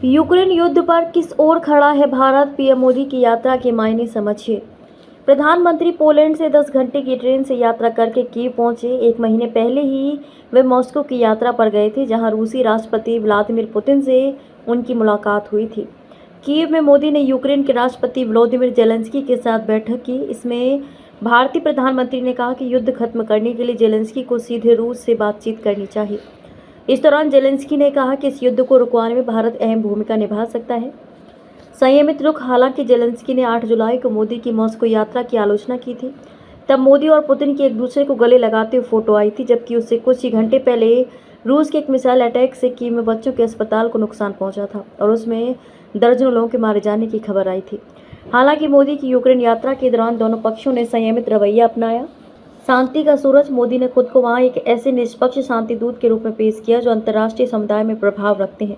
Ukraine युद्ध पर किस ओर खड़ा है भारत? पीएम मोदी की यात्रा के मायने समझिए। प्रधानमंत्री पोलैंड से 10 घंटे की ट्रेन से यात्रा करके कीव पहुंचे। एक महीने पहले ही वे मॉस्को की यात्रा पर गए थे, जहां रूसी राष्ट्रपति व्लादिमीर पुतिन से उनकी मुलाकात हुई थी। कीव में मोदी ने यूक्रेन के राष्ट्रपति वोलोदिमीर जेलेंस्की के साथ बैठक की। इसमें भारतीय प्रधानमंत्री ने कहा कि युद्ध खत्म करने के लिए जेलेंस्की को सीधे रूस से बातचीत करनी चाहिए। इस दौरान जेलेंस्की ने कहा कि इस युद्ध को रुकवाने में भारत अहम भूमिका निभा सकता है। संयमित रुख। हालांकि जेलेंस्की ने 8 जुलाई को मोदी की मॉस्को यात्रा की आलोचना की थी। तब मोदी और पुतिन की एक दूसरे को गले लगाते हुए फोटो आई थी, जबकि उससे कुछ ही घंटे पहले रूस के एक मिसाइल अटैक से कीव में बच्चों के अस्पताल को नुकसान पहुंचा था और उसमें दर्जनों लोगों के मारे जाने की खबर आई थी। हालांकि मोदी की यूक्रेन यात्रा के दौरान दोनों पक्षों ने संयमित रवैया अपनाया। शांति का सूरज। मोदी ने खुद को वहां एक ऐसे निष्पक्ष शांति दूत के रूप में पेश किया जो अंतर्राष्ट्रीय समुदाय में प्रभाव रखते हैं।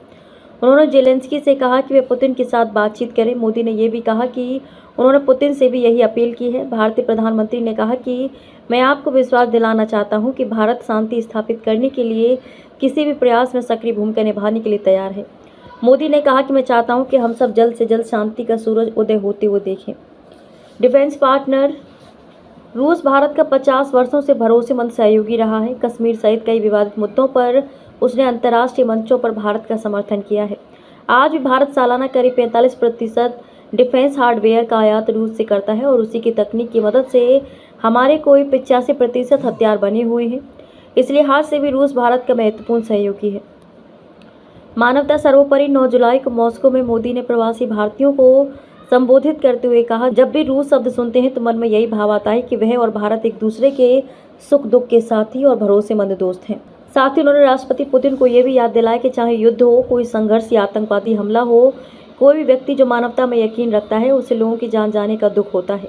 उन्होंने जेलेंस्की से कहा कि वे पुतिन के साथ बातचीत करें। मोदी ने यह भी कहा कि उन्होंने पुतिन से भी यही अपील की है। भारतीय प्रधानमंत्री ने कहा कि मैं आपको विश्वास दिलाना चाहता हूं कि भारत शांति स्थापित करने के लिए किसी भी प्रयास में सक्रिय भूमिका निभाने के लिए तैयार है। मोदी ने कहा कि मैं चाहता हूं कि हम सब जल्द से जल्द शांति का सूरज उदय होते हुए देखें। Defence partner. रूस भारत का 50 वर्षों से भरोसेमंद सहयोगी रहा है। कश्मीर सहित कई विवादित मुद्दों पर उसने अंतर्राष्ट्रीय मंचों पर भारत का समर्थन किया है। आज भी भारत सालाना करीब 45% डिफेंस हार्डवेयर का आयात रूस से करता है और उसी की तकनीक की मदद से हमारे कोई 85% हथियार बने हुए हैं। इसलिए हाथ से भी रूस भारत का महत्वपूर्ण सहयोगी है। मानवता सर्वोपरि। 9 जुलाई को मॉस्को में मोदी ने प्रवासी भारतीयों को संबोधित करते हुए कहा, जब भी रूस शब्द सुनते हैं तो मन में यही भाव आता है कि वह और भारत एक दूसरे के सुख दुख के साथी और भरोसेमंद दोस्त हैं। साथ ही उन्होंने राष्ट्रपति पुतिन को यह भी याद दिलाया कि चाहे युद्ध हो, कोई संघर्ष या आतंकवादी हमला हो, कोई भी व्यक्ति जो मानवता में यकीन रखता है उसे लोगों की जान जाने का दुख होता है।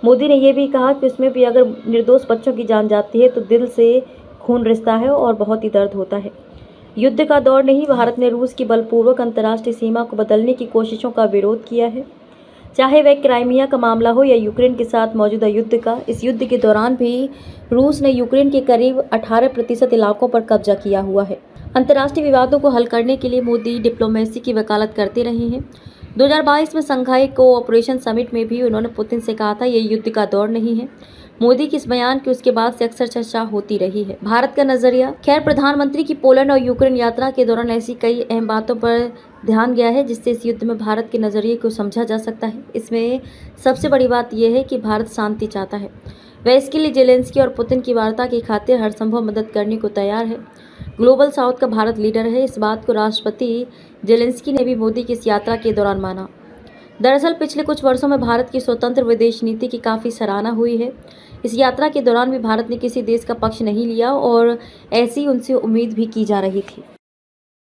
मोदी ने यह भी कहा कि उसमें भी अगर निर्दोष बच्चों की जान जाती है तो दिल से खून रिश्ता है और बहुत ही दर्द होता है। युद्ध का दौर नहीं। भारत ने रूस की बलपूर्वक अंतर्राष्ट्रीय सीमा को बदलने की कोशिशों का विरोध किया है, चाहे वह क्राइमिया का मामला हो या यूक्रेन के साथ मौजूदा युद्ध का। इस युद्ध के दौरान भी रूस ने यूक्रेन के करीब 18% इलाकों पर कब्जा किया हुआ है। अंतर्राष्ट्रीय विवादों को हल करने के लिए मोदी डिप्लोमेसी की वकालत करते रहे हैं। 2022 में शंघाई कोऑपरेशन समिट में भी उन्होंने पुतिन से कहा था, यह युद्ध का दौर नहीं है। मोदी की इस बयान की उसके बाद से अक्सर चर्चा होती रही है। भारत का नजरिया। खैर, प्रधानमंत्री की पोलैंड और यूक्रेन यात्रा के दौरान ऐसी कई अहम बातों पर ध्यान गया है जिससे इस युद्ध में भारत के नजरिए को समझा जा सकता है। इसमें सबसे बड़ी बात यह है कि भारत शांति चाहता है। वह इसके लिए जेलेंस्की और पुतिन की वार्ता की खातिर हर संभव मदद करने को तैयार है। ग्लोबल साउथ का भारत लीडर है। इस बात को राष्ट्रपति जेलेंस्की ने भी मोदी की इस यात्रा के दौरान माना। दरअसल पिछले कुछ वर्षों में भारत की स्वतंत्र विदेश नीति की काफ़ी सराहना हुई है। इस यात्रा के दौरान भी भारत ने किसी देश का पक्ष नहीं लिया और ऐसी उनसे उम्मीद भी की जा रही थी।